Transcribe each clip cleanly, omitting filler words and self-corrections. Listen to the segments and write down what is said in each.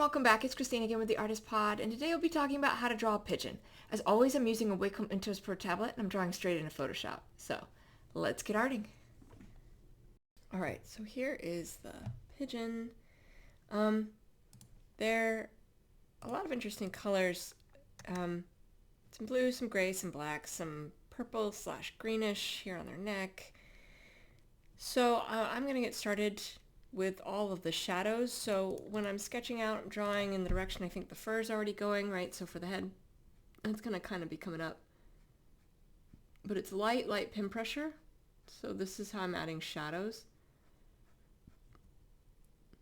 welcome back. It's Christine again with the Artist Pod, and today we'll be talking about how to draw a pigeon. As always, I'm using a Wacom Intuos Pro tablet, and I'm drawing straight into Photoshop. So, let's get arting. Alright, so here is the pigeon. There are a lot of interesting colors. Some blue, some gray, some black, some purple / greenish here on their neck. So I'm going to get started with all of the shadows. So when I'm sketching out, drawing in the direction I think the fur is already going, right? So for the head, it's going to kind of be coming up. But it's light pin pressure. So this is how I'm adding shadows.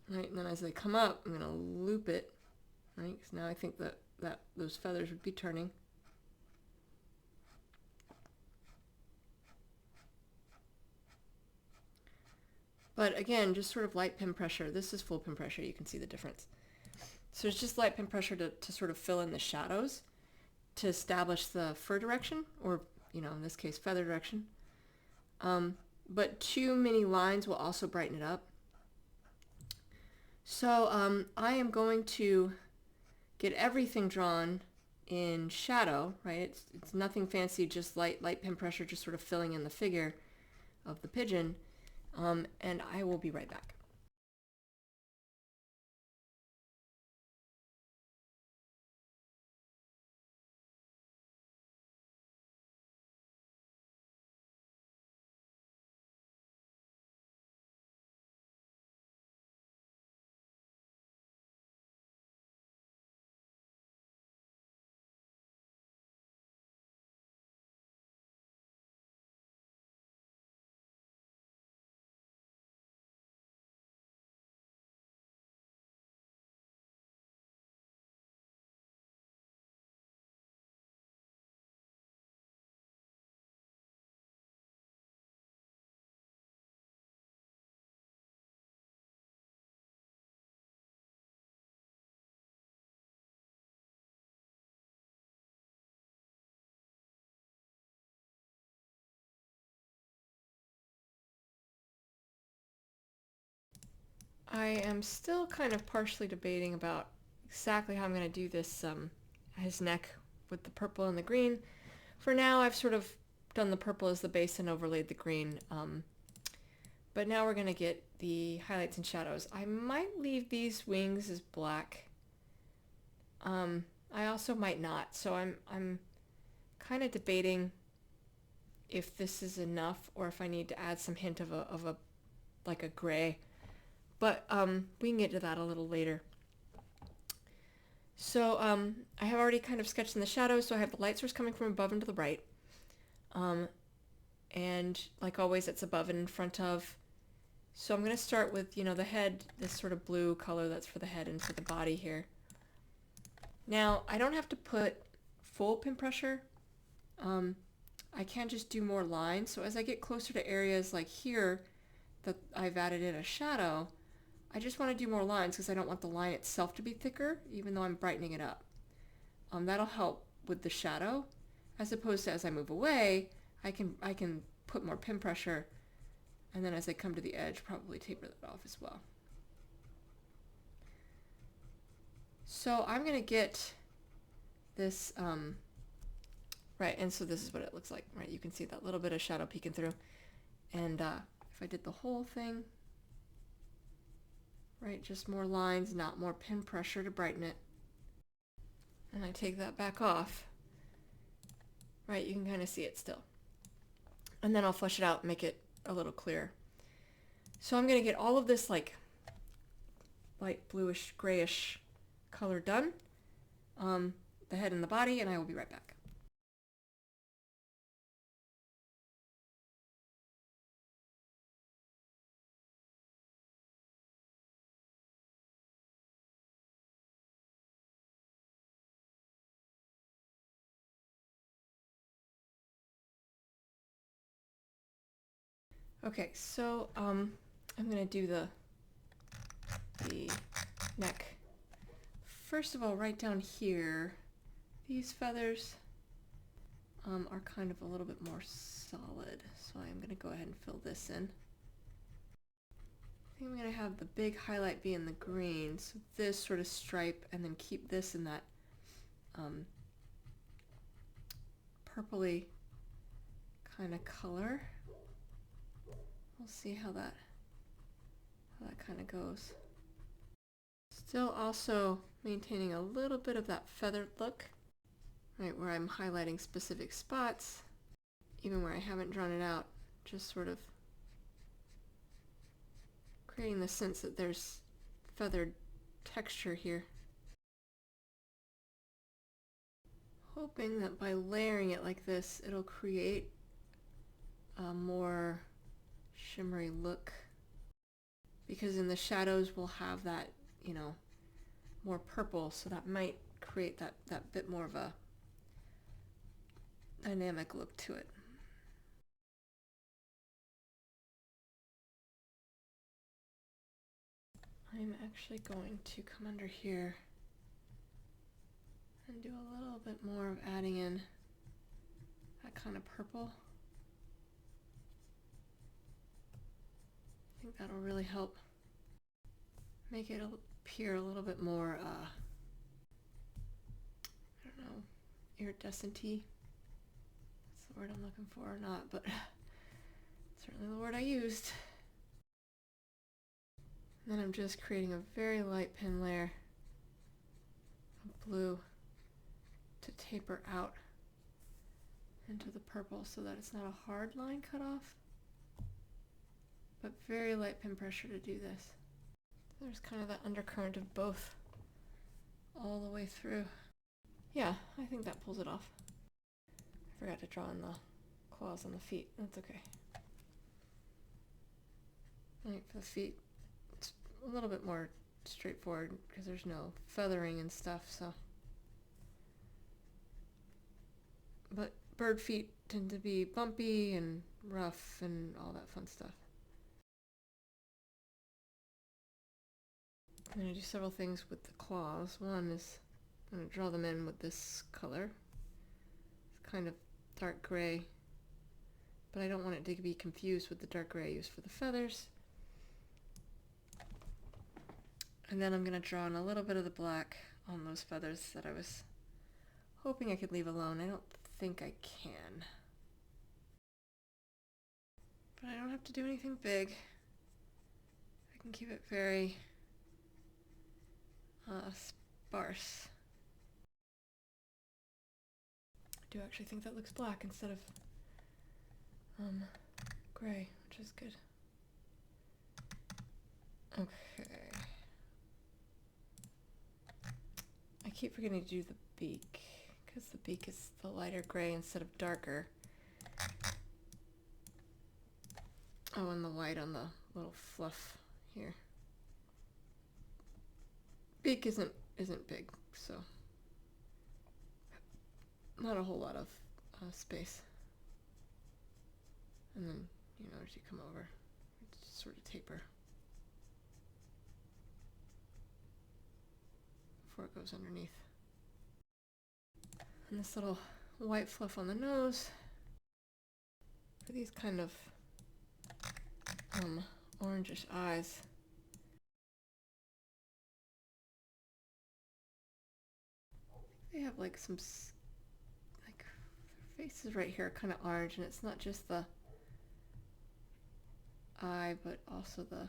Right, and then as they come up, I'm going to loop it, right? Because now I think that those feathers would be turning. But again, just sort of light pin pressure. This is full pin pressure. You can see the difference. So it's just light pin pressure to sort of fill in the shadows to establish the fur direction, or, you know, in this case, feather direction. But too many lines will also brighten it up. So I am going to get everything drawn in shadow, right? It's nothing fancy, just light pin pressure, just sort of filling in the figure of the pigeon. And I will be right back. I am still kind of partially debating about exactly how I'm going to do this, his neck with the purple and the green. For now, I've sort of done the purple as the base and overlaid the green. But now we're going to get the highlights and shadows. I might leave these wings as black. I also might not. So I'm kind of debating if this is enough or if I need to add some hint of a like a gray. But we can get to that a little later. So I have already kind of sketched in the shadows, so I have the light source coming from above and to the right. And like always, it's above and in front of. So I'm going to start with, you know, the head, this sort of blue color that's for the head and for the body here. Now, I don't have to put full pin pressure. I can just do more lines. So as I get closer to areas like here that I've added in a shadow, I just want to do more lines because I don't want the line itself to be thicker, even though I'm brightening it up. That'll help with the shadow, as opposed to as I move away, I can put more pin pressure, and then as I come to the edge, probably taper that off as well. So I'm going to get this, right, and so this is what it looks like, right? You can see that little bit of shadow peeking through. And if I did the whole thing, right, just more lines, not more pin pressure to brighten it. And I take that back off. Right, you can kind of see it still. And then I'll flush it out and make it a little clearer. So I'm going to get all of this like light bluish, grayish color done. The head and the body, and I will be right back. Okay, so I'm going to do the neck. First of all, right down here, these feathers are kind of a little bit more solid, so I'm going to go ahead and fill this in. think I'm going to have the big highlight be in the green, so this sort of stripe, and then keep this in that purpley kind of color. We'll see how that kind of goes. Still also maintaining a little bit of that feathered look, right, where I'm highlighting specific spots, even where I haven't drawn it out, just sort of creating the sense that there's feathered texture here. Hoping that by layering it like this, it'll create a more shimmery look, because in the shadows we'll have that, you know, more purple, so that might create that bit more of a dynamic look to it. I'm actually going to come under here and do a little bit more of adding in that kind of purple. I think that'll really help make it appear a little bit more, I don't know, iridescent-y. That's the word I'm looking for, or not, but certainly the word I used. And then I'm just creating a very light pen layer of blue to taper out into the purple so that it's not a hard line cut off, but very light pen pressure to do this. There's kind of that undercurrent of both all the way through. Yeah, I think that pulls it off. I forgot to draw in the claws on the feet. That's okay. I think for the feet, it's a little bit more straightforward because there's no feathering and stuff, so. But bird feet tend to be bumpy and rough and all that fun stuff. I'm going to do several things with the claws. One is I'm going to draw them in with this color. It's kind of dark gray, but I don't want it to be confused with the dark gray I used for the feathers. And then I'm going to draw in a little bit of the black on those feathers that I was hoping I could leave alone. I don't think I can. But I don't have to do anything big. I can keep it very sparse. I do actually think that looks black instead of gray, which is good. Okay. I keep forgetting to do the beak, because the beak is the lighter gray instead of darker. Oh, and the white on the little fluff here. Beak isn't big, so not a whole lot of space. And then, you know, as you come over, just sort of taper before it goes underneath. And this little white fluff on the nose for these kind of orangish eyes. They have like some, like, their faces right here are kind of orange, and it's not just the eye, but also the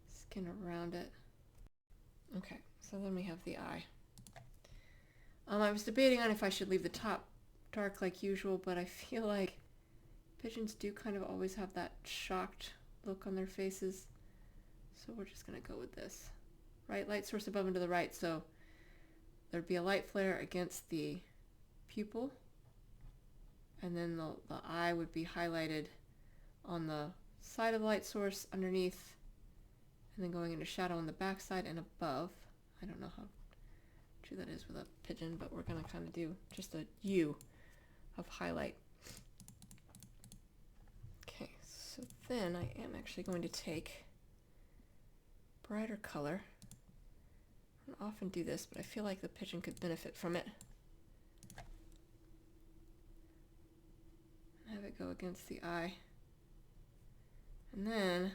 skin around it. Okay, so then we have the eye. I was debating on if I should leave the top dark like usual, but I feel like pigeons do kind of always have that shocked look on their faces, so we're just going to go with this. Right, light source above and to the right, so there'd be a light flare against the pupil, and then the eye would be highlighted on the side of the light source underneath, and then going into shadow on the back side and above. I don't know how true that is with a pigeon, but we're going to kind of do just a U of highlight. Okay, so then I am actually going to take brighter color. I don't often do this, but I feel like the pigeon could benefit from it. Have it go against the eye. And then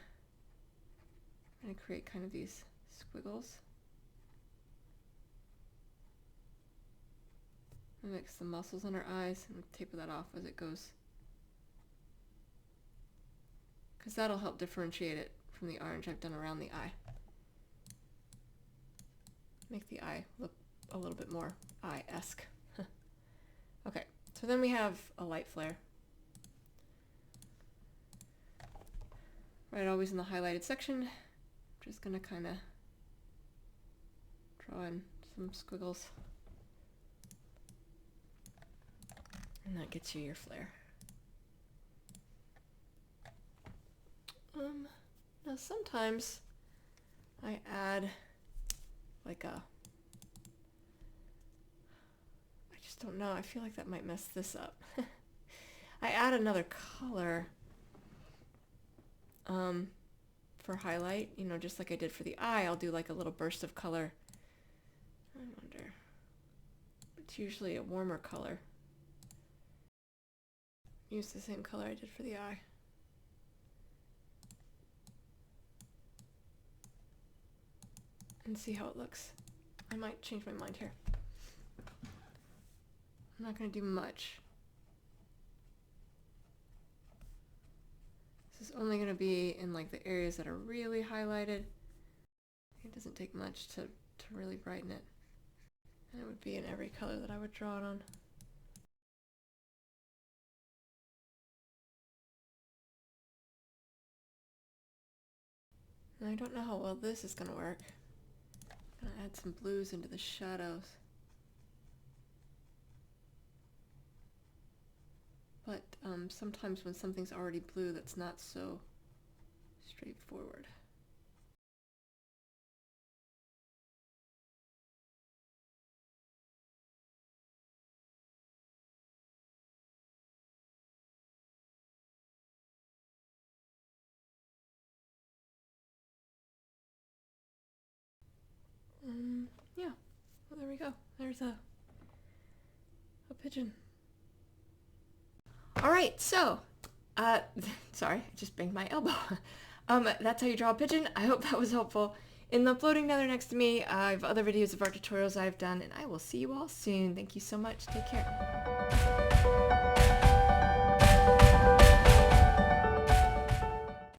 I'm gonna create kind of these squiggles. Mix the muscles on her eyes and taper that off as it goes. Because that'll help differentiate it from the orange I've done around the eye. Make the eye look a little bit more eye-esque. Okay, so then we have a light flare. Right, always in the highlighted section. I'm just gonna kind of draw in some squiggles. And that gets you your flare. Now sometimes I add like I just don't know, I feel like that might mess this up. I add another color for highlight, you know, just like I did for the eye. I'll do like a little burst of color. I wonder, it's usually a warmer color. Use the same color I did for the eye. And see how it looks. I might change my mind here. I'm not going to do much. This is only going to be in like the areas that are really highlighted. It doesn't take much to really brighten it. And it would be in every color that I would draw it on. And I don't know how well this is going to work. I'm going to add some blues into the shadows. But sometimes when something's already blue, that's not so straightforward. Yeah, well, there we go. There's a pigeon. All right, so, sorry, I just banged my elbow. That's how you draw a pigeon. I hope that was helpful. In the floating nether next to me, I have other videos of art tutorials I've done, and I will see you all soon. Thank you so much. Take care.